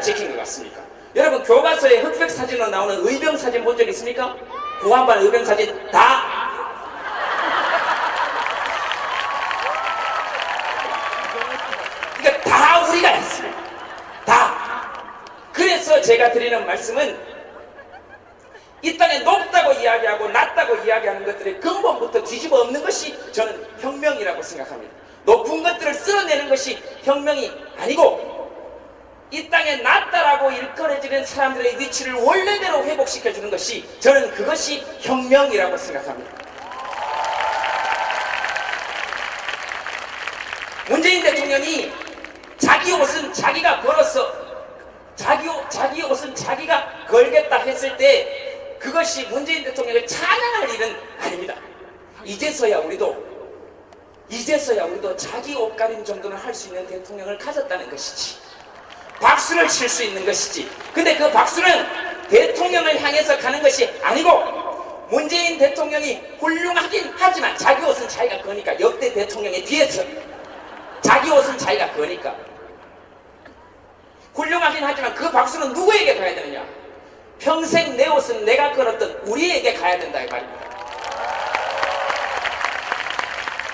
역사를 지킨 것 같습니까? 여러분, 교과서에 흑백 사진으로 나오는 의병 사진 본 적 있습니까? 구한반 의병 사진 다 그러니까 다 우리가 했습니다. 다. 그래서 제가 드리는 말씀은 이 땅에 높다고 이야기하고 낮다고 이야기하는 것들의 근본부터 뒤집어 엎는 것이 저는 혁명이라고 생각합니다. 높은 것들을 쓸어내는 것이 혁명이 아니고 이 땅에 낮다라고 일컬어지는 사람들의 위치를 원래대로 회복시켜주는 것이 저는 그것이 혁명이라고 생각합니다. 문재인 대통령이 자기 옷은 자기가 걸어서 자기 옷은 자기가 걸겠다 했을 때 그것이 문재인 대통령을 찬양할 일은 아닙니다. 이제서야 우리도 자기 옷가림 정도는 할 수 있는 대통령을 가졌다는 것이지, 박수를 칠 수 있는 것이지. 근데 그 박수는 대통령을 향해서 가는 것이 아니고 문재인 대통령이 훌륭하긴 하지만 자기 옷은 자기가 거니까, 역대 대통령의 뒤에서 자기 옷은 자기가 거니까 훌륭하긴 하지만 그 박수는 누구에게 가야 되느냐? 평생 내 옷은 내가 걸었던 우리에게 가야 된다 이 말입니다.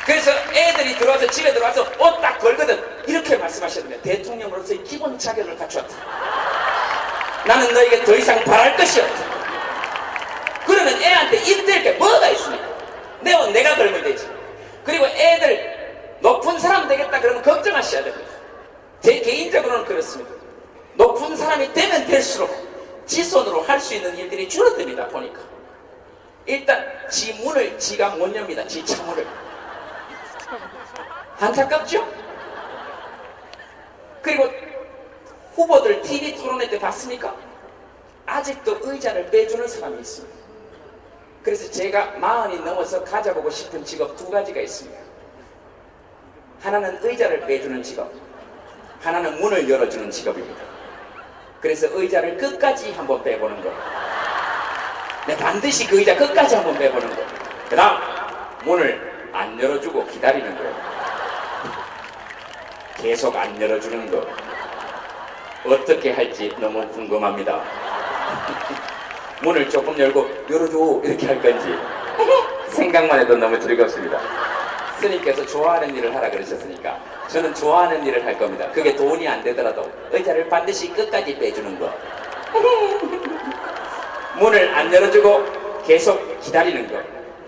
그래서 애들이 들어와서 집에 들어와서 옷 딱 걸거든. 이렇게 말씀하셔야 됩니다. 대통령으로서의 기본 자격을 갖추었다. 나는 너에게 더 이상 바랄 것이 없다. 그러면 애한테 입댈 게 뭐가 있습니까? 내 옷 내가 걸면 되지. 그리고 애들 높은 사람 되겠다 그러면 걱정하셔야 됩니다. 제 개인적으로는 그렇습니다. 높은 사람이 되면 될수록 지 손으로 할 수 있는 일들이 줄어듭니다. 보니까 일단 지 문을 지가 못 엽니다. 지 차문을. 안타깝죠? 그리고 후보들 TV 토론회 때 봤습니까? 아직도 의자를 빼주는 사람이 있습니다. 그래서 제가 40이 넘어서 가져보고 싶은 직업 2가지가 있습니다. 하나는 의자를 빼주는 직업, 하나는 문을 열어주는 직업입니다. 그래서 의자를 끝까지 한번 빼보는 거, 반드시 그 의자 끝까지 한번 빼보는 거, 그 다음 문을 안 열어주고 기다리는 거예요. 계속 안 열어주는 거 어떻게 할지 너무 궁금합니다. 문을 조금 열고 열어줘 이렇게 할 건지 생각만 해도 너무 즐겁습니다. 스님께서 좋아하는 일을 하라 그러셨으니까 저는 좋아하는 일을 할 겁니다. 그게 돈이 안 되더라도 의자를 반드시 끝까지 빼주는 거, 문을 안 열어주고 계속 기다리는 거.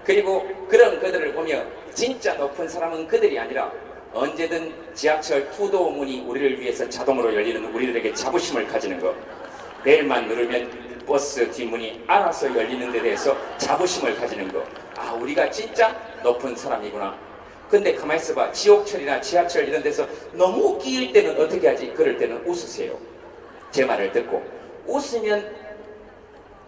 그리고 그런 그들을 보면 진짜 높은 사람은 그들이 아니라 언제든 지하철 투도 문이 우리를 위해서 자동으로 열리는 우리들에게 자부심을 가지는 것, 벨만 누르면 버스 뒷문이 알아서 열리는 데 대해서 자부심을 가지는 것, 아 우리가 진짜 높은 사람이구나. 근데 가만히 있어봐. 지옥철이나 지하철 이런 데서 너무 끼일 때는 어떻게 하지? 그럴 때는 웃으세요. 제 말을 듣고. 웃으면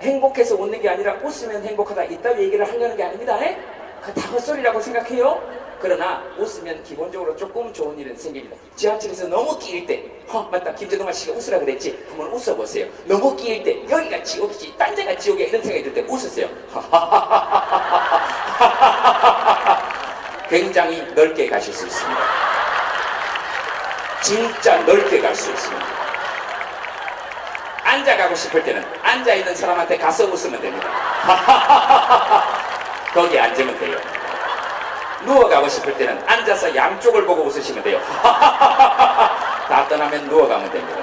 행복해서 웃는 게 아니라 웃으면 행복하다 이따위 얘기를 하려는 게 아닙니다. 다 헛소리라고 생각해요. 그러나 웃으면 기본적으로 조금 좋은 일은 생깁니다. 지하철에서 너무 끼일 때, 맞다, 김재동아 씨가 웃으라 그랬지. 한번 웃어보세요. 너무 끼일 때 여기가 지옥이지 딴 데가 지옥이야 이런 생각이 들 때 웃으세요. 굉장히 넓게 가실 수 있습니다. 진짜 넓게 갈 수 있습니다. 앉아가고 싶을 때는 앉아있는 사람한테 가서 웃으면 됩니다. 거기 앉으면 돼요. 누워가고 싶을 때는 앉아서 양쪽을 보고 웃으시면 돼요. 다 떠나면 누워가면 됩니다.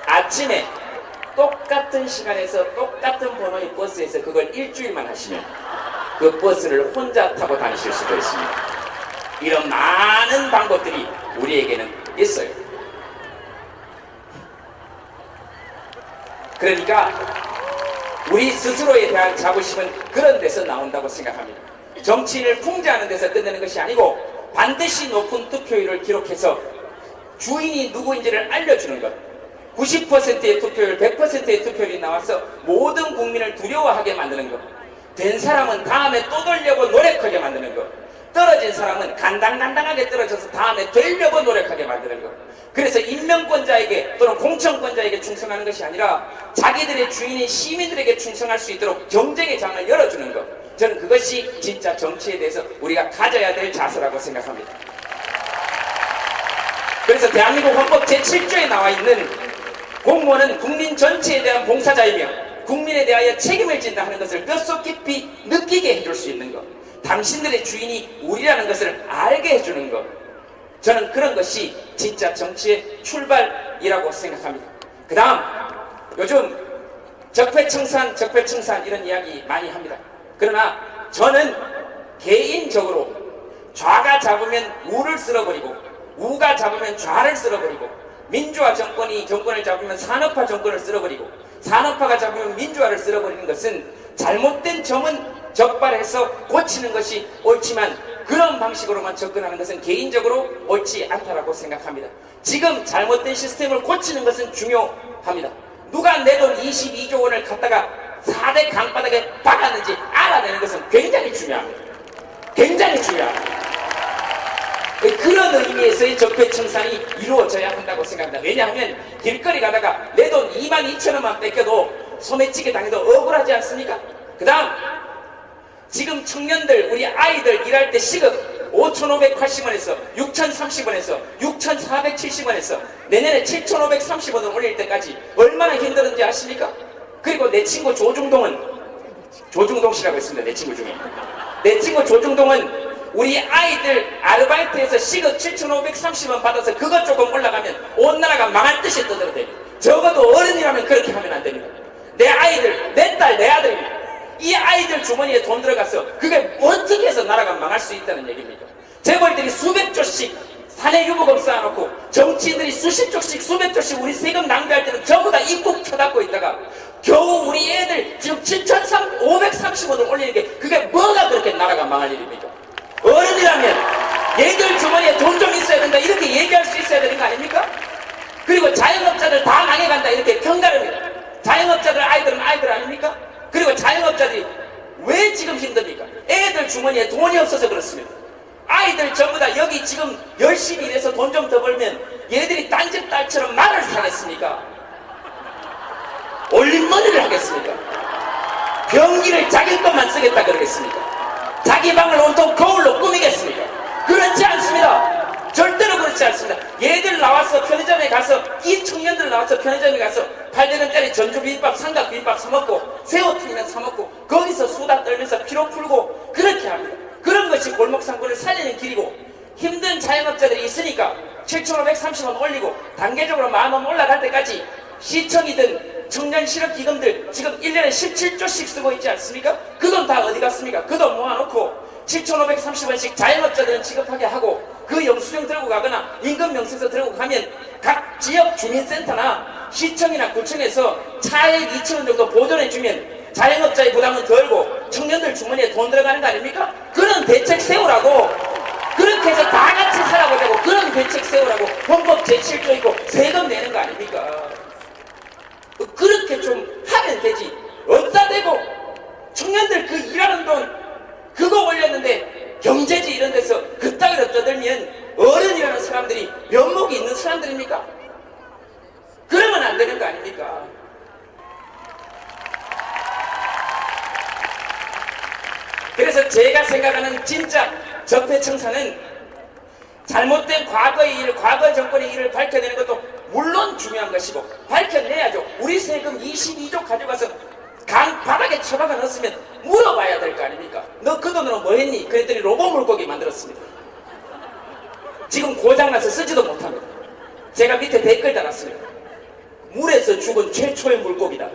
아침에 똑같은 시간에서 똑같은 번호의 버스에서 그걸 일주일만 하시면 그 버스를 혼자 타고 다니실 수도 있습니다. 이런 많은 방법들이 우리에게는 있어요. 그러니까 우리 스스로에 대한 자부심은 그런 데서 나온다고 생각합니다. 정치인을 풍자하는 데서 끝내는 것이 아니고 반드시 높은 투표율을 기록해서 주인이 누구인지를 알려주는 것, 90%의 투표율, 100%의 투표율이 나와서 모든 국민을 두려워하게 만드는 것, 된 사람은 다음에 또 되려고 노력하게 만드는 것, 떨어진 사람은 간당간당하게 떨어져서 다음에 되려고 노력하게 만드는 것. 그래서 임명권자에게 또는 공천권자에게 충성하는 것이 아니라 자기들의 주인인 시민들에게 충성할 수 있도록 경쟁의 장을 열어주는 것, 저는 그것이 진짜 정치에 대해서 우리가 가져야 될 자세라고 생각합니다. 그래서 대한민국 헌법 제7조에 나와 있는 공무원은 국민 전체에 대한 봉사자이며 국민에 대하여 책임을 진다 하는 것을 뼛속 깊이 느끼게 해줄 수 있는 것, 당신들의 주인이 우리라는 것을 알게 해주는 것, 저는 그런 것이 진짜 정치의 출발이라고 생각합니다. 그 다음, 요즘 적폐청산 이런 이야기 많이 합니다. 그러나 저는 개인적으로 좌가 잡으면 우를 쓸어버리고 우가 잡으면 좌를 쓸어버리고 민주화 정권을 잡으면 산업화 정권을 쓸어버리고 산업화가 잡으면 민주화를 쓸어버리는 것은 잘못된 점은 적발해서 고치는 것이 옳지만 그런 방식으로만 접근하는 것은 개인적으로 옳지 않다고 생각합니다. 지금 잘못된 시스템을 고치는 것은 중요합니다. 누가 내 돈 22조 원을 갖다가 4대 강바닥에 박았는지 알아내는 것은 굉장히 중요합니다. 굉장히 중요합니다. 그런 의미에서의 적폐청산이 이루어져야 한다고 생각합니다. 왜냐하면 길거리 가다가 내 돈 22,000원만 뺏겨도 소매치기 당해도 억울하지 않습니까? 그 다음, 지금 청년들, 우리 아이들 일할 때 시급 5,580원에서 6,030원에서 6,470원에서 내년에 7,530원을 올릴 때까지 얼마나 힘들었는지 아십니까? 그리고 내 친구 조중동 씨라고 있습니다. 내 친구 중에. 내 친구 조중동은 우리 아이들 아르바이트에서 시급 7,530원 받아서 그것 조금 올라가면 온 나라가 망할 듯이 떠들어대요. 적어도 어른이라면 그렇게 하면 안 됩니다. 내 아이들, 내 딸, 내 아들입니다. 이 아이들 주머니에 돈 들어가서 그게 어떻게 해서 나라가 망할 수 있다는 얘기입니까? 재벌들이 수백 조씩 사내유보금 쌓아놓고 정치인들이 수십 조씩 수백 조씩 우리 세금 낭비할 때는 전부 다 입국 쳐닫고 있다가 겨우 우리 애들 지금 7,530원을 올리는 게 그게 뭐가 그렇게 나라가 망할 일입니까? 어른이라면 얘들 주머니에 돈 좀 있어야 된다 이렇게 얘기할 수 있어야 되는 거 아닙니까? 그리고 자영업자들 다 망해간다 이렇게 경가릅니다. 자영업자들 아이들은 아이들 아닙니까? 그리고 자영업자들이 왜 지금 힘듭니까? 애들 주머니에 돈이 없어서 그렇습니다. 아이들 전부 다 여기 지금 열심히 일해서 돈 좀 더 벌면 얘들이 딴집 딸처럼 말을 사겠습니까? 올림머리를 하겠습니까? 경기를 자기 것만 쓰겠다 그러겠습니까? 자기 방을 온통 거울로 꾸미겠습니까? 그렇지 않습니다. 절대로 그렇지 않습니다. 얘들 나와서 편의점에 가서 이 청년들 나와서 편의점에 가서 800원짜리 전주 비빔밥 삼각 비빔밥 사먹고 새우튀면 사먹고 거기서 수다 떨면서 피로 풀고 그렇게 합니다. 그런 것이 골목상권을 살리는 길이고 힘든 자영업자들이 있으니까 7,530원 올리고 단계적으로 10,000원 올라갈 때까지 시청이든 청년 실업기금들 지금 1년에 17조씩 쓰고 있지 않습니까? 그 돈 다 어디 갔습니까? 그 돈 모아놓고 7,530원씩 자영업자들은 지급하게 하고 그 영수증 들고 가거나 임금명세서 들고 가면 각 지역 주민센터나 시청이나 구청에서 차액 2,000원 정도 보존해주면 자영업자의 부담은 덜고 청년들 주머니에 돈 들어가는 거 아닙니까? 그런 대책 세우라고 그렇게 해서 다 같이 살아보자고 그런 대책 세우라고 헌법 제7조 있고 세금 내는 거 아닙니까? 그렇게 좀 하면 되지. 어디다 대고 청년들 그 일하는 돈 그거 올렸는데 경제지 이런 데서 그따위로 떠들면 어른이라는 사람들이 면목이 있는 사람들입니까? 그러면 안 되는 거 아닙니까? 그래서 제가 생각하는 진짜 적폐청산은 잘못된 과거의 일, 과거 정권의 일을 밝혀내는 것도 물론 중요한 것이고 밝혀내야죠. 우리 세금 22조 가져가서 강 바닥에 처박아 넣었으면 물어봐야 될 거 아닙니까? 너 그 돈으로 뭐 했니? 그랬더니 로봇 물고기 만들었습니다. 지금 고장나서 쓰지도 못합니다. 제가 밑에 댓글 달았습니다. 물에서 죽은 최초의 물고기다.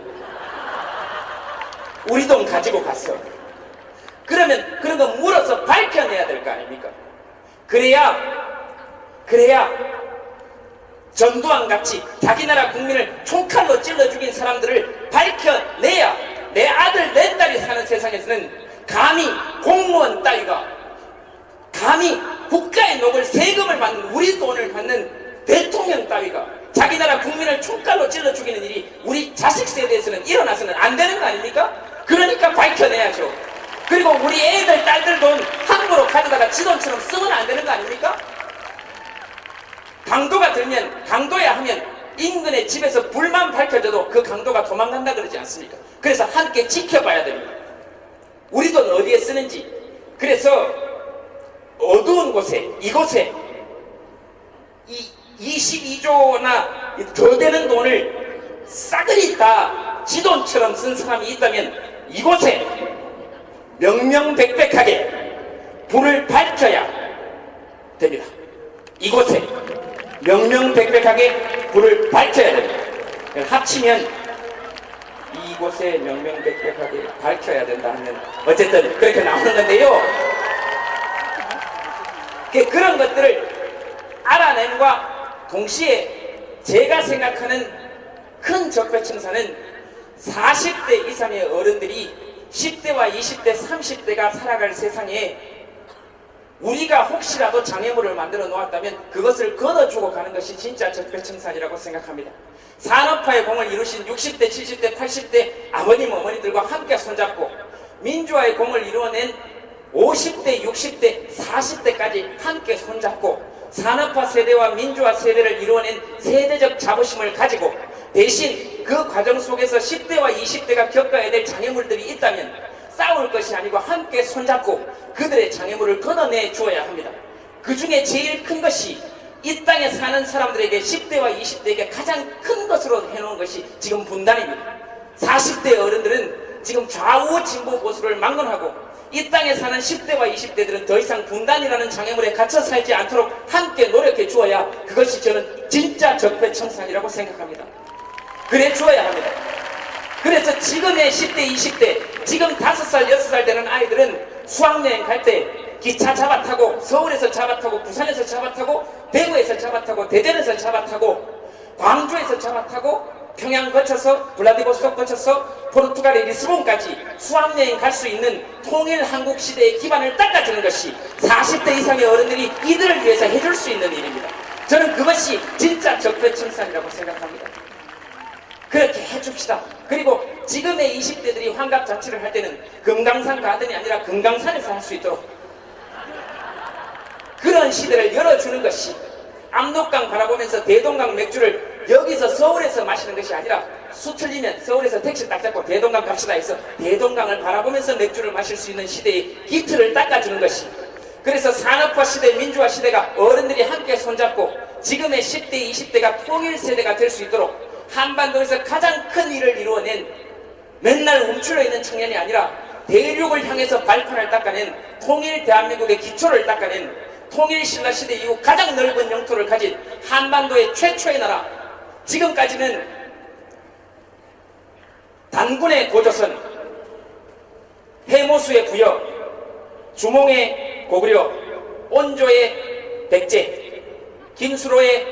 우리 돈 가지고 갔어. 그러면 그런 거 물어서 밝혀내야 될 거 아닙니까? 그래야 전두환 같이 자기 나라 국민을 총칼로 찔러 죽인 사람들을 밝혀내야 내 아들 내 딸이 사는 세상에서는 감히 공무원 따위가 감히 국가의 녹을 세금을 받는 우리 돈을 받는 대통령 따위가 자기 나라 국민을 총칼로 찔러 죽이는 일이 우리 자식 세대에서는 일어나서는 안 되는 거 아닙니까? 그러니까 밝혀내야죠. 그리고 우리 애들 딸들 돈 함부로 가져다가 지 돈처럼 쓰면 안 되는 거 아닙니까? 강도가 들면 강도야 하면 인근의 집에서 불만 밝혀져도 그 강도가 도망간다 그러지 않습니까? 그래서 함께 지켜봐야 됩니다. 우리 돈 어디에 쓰는지. 그래서 어두운 곳에 이곳에 이 22조나 더 되는 돈을 싸그리 다 지돈처럼 쓴 사람이 있다면 이곳에 명명백백하게 불을 밝혀야 됩니다. 이곳에 명명백백하게 불을 밝혀야 됩니다. 합치면 이곳에 명명백백하게 밝혀야 된다 하면 어쨌든 그렇게 나오는 건데요. 그런 것들을 알아냄과 동시에 제가 생각하는 큰 적폐청산은 40대 이상의 어른들이 10대와 20대, 30대가 살아갈 세상에 우리가 혹시라도 장애물을 만들어 놓았다면 그것을 걷어주고 가는 것이 진짜 적폐청산이라고 생각합니다. 산업화의 공을 이루신 60대, 70대, 80대 아버님, 어머니들과 함께 손잡고 민주화의 공을 이루어낸 50대, 60대, 40대까지 함께 손잡고 산업화 세대와 민주화 세대를 이루어낸 세대적 자부심을 가지고 대신 그 과정 속에서 10대와 20대가 겪어야 될 장애물들이 있다면 싸울 것이 아니고 함께 손잡고 그들의 장애물을 걷어내 주어야 합니다. 그 중에 제일 큰 것이 이 땅에 사는 사람들에게 10대와 20대에게 가장 큰 것으로 해놓은 것이 지금 분단입니다. 40대 어른들은 지금 좌우 진보 보수를 막론하고 이 땅에 사는 10대와 20대들은 더 이상 분단이라는 장애물에 갇혀 살지 않도록 함께 노력해 주어야 그것이 저는 진짜 적폐청산이라고 생각합니다. 그래 주어야 합니다. 그래서 지금의 10대, 20대, 지금 5살, 6살 되는 아이들은 수학여행 갈 때 기차 잡아타고 서울에서 잡아타고 부산에서 잡아타고 대구에서 잡아타고 대전에서 잡아타고 광주에서 잡아타고 평양 거쳐서 블라디보스토크 거쳐서 포르투갈의 리스본까지 수학여행 갈 수 있는 통일 한국 시대의 기반을 닦아주는 것이 40대 이상의 어른들이 이들을 위해서 해줄 수 있는 일입니다. 저는 그것이 진짜 적폐청산이라고 생각합니다. 그렇게 해줍시다. 그리고 지금의 20대들이 환갑잔치를 할 때는 금강산 가든이 아니라 금강산에서 할 수 있도록 그런 시대를 열어주는 것이 압록강 바라보면서 대동강 맥주를 여기서 서울에서 마시는 것이 아니라 수틀리면 서울에서 택시 딱 잡고 대동강 갑시다 해서 대동강을 바라보면서 맥주를 마실 수 있는 시대의 기틀을 닦아주는 것이 그래서 산업화 시대, 민주화 시대가 어른들이 함께 손잡고 지금의 10대, 20대가 통일세대가 될 수 있도록 한반도에서 가장 큰 일을 이루어낸 맨날 움츠러 있는 청년이 아니라 대륙을 향해서 발판을 닦아낸 통일 대한민국의 기초를 닦아낸 통일신라 시대 이후 가장 넓은 영토를 가진 한반도의 최초의 나라 지금까지는 단군의 고조선, 해모수의 부여, 주몽의 고구려, 온조의 백제, 김수로의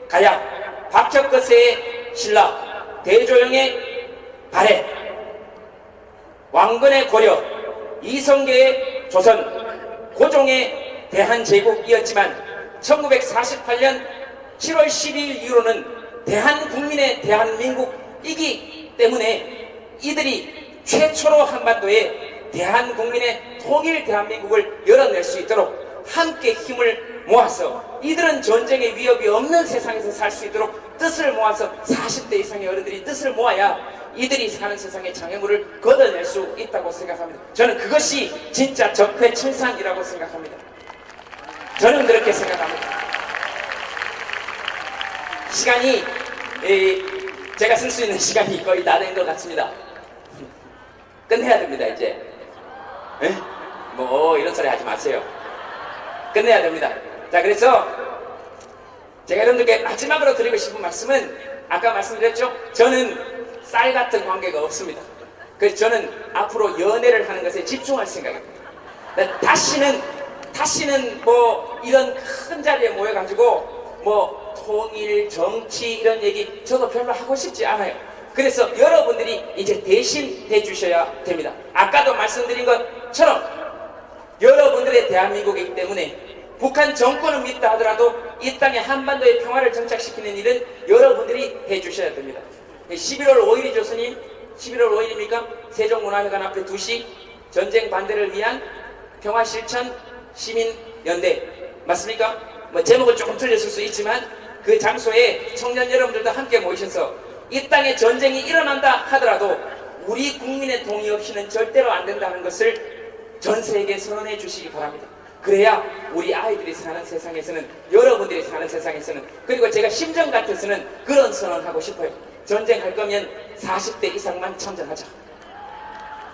가야, 박혁거세의 신라, 대조영의 발해, 왕건의 고려, 이성계의 조선, 고종의 대한제국이었지만 1948년 7월 12일 이후로는 대한국민의 대한민국이기 때문에 이들이 최초로 한반도에 대한국민의 통일 대한민국을 열어낼 수 있도록 함께 힘을 모아서 이들은 전쟁의 위협이 없는 세상에서 살 수 있도록 뜻을 모아서 40대 이상의 어른들이 뜻을 모아야 이들이 사는 세상의 장애물을 걷어낼 수 있다고 생각합니다. 저는 그것이 진짜 적폐청산이라고 생각합니다. 저는 그렇게 생각합니다. 시간이 제가 쓸 수 있는 시간이 거의 다 된 것 같습니다. 끝내야 됩니다 이제. 에? 뭐 이런 소리 하지 마세요. 끝내야 됩니다. 자, 그래서 제가 여러분들께 마지막으로 드리고 싶은 말씀은 아까 말씀드렸죠. 저는 쌀 같은 관계가 없습니다. 그래서 저는 앞으로 연애를 하는 것에 집중할 생각입니다. 다시는 뭐 이런 큰 자리에 모여가지고 뭐 통일, 정치 이런 얘기 저도 별로 하고 싶지 않아요. 그래서 여러분들이 이제 대신 해주셔야 됩니다. 아까도 말씀드린 것처럼 여러분들의 대한민국이기 때문에 북한 정권을 믿다 하더라도 이 땅에 한반도의 평화를 정착시키는 일은 여러분들이 해주셔야 됩니다. 11월 5일이죠, 스님? 11월 5일입니까? 세종문화회관 앞에 2시 전쟁 반대를 위한 평화실천 시민연대 맞습니까? 뭐 제목은 조금 틀렸을 수 있지만 그 장소에 청년 여러분들도 함께 모이셔서 이 땅에 전쟁이 일어난다 하더라도 우리 국민의 동의 없이는 절대로 안 된다는 것을 전 세계에 선언해 주시기 바랍니다. 그래야 우리 아이들이 사는 세상에서는, 여러분들이 사는 세상에서는, 그리고 제가 심정 같아서는 그런 선언하고 싶어요. 전쟁할 거면 40대 이상만 참전하자.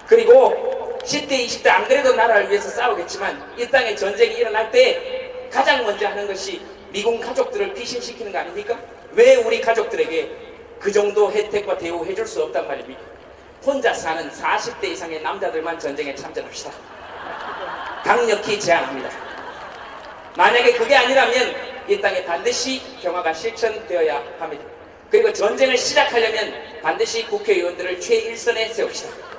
그리고 10대, 20대 안 그래도 나라를 위해서 싸우겠지만 이 땅에 전쟁이 일어날 때 가장 먼저 하는 것이 미군 가족들을 피신시키는 거 아닙니까? 왜 우리 가족들에게 그 정도 혜택과 대우 해줄 수 없단 말입니까? 혼자 사는 40대 이상의 남자들만 전쟁에 참전합시다. 강력히 제안합니다. 만약에 그게 아니라면 이 땅에 반드시 평화가 실천되어야 합니다. 그리고 전쟁을 시작하려면 반드시 국회의원들을 최일선에 세웁시다.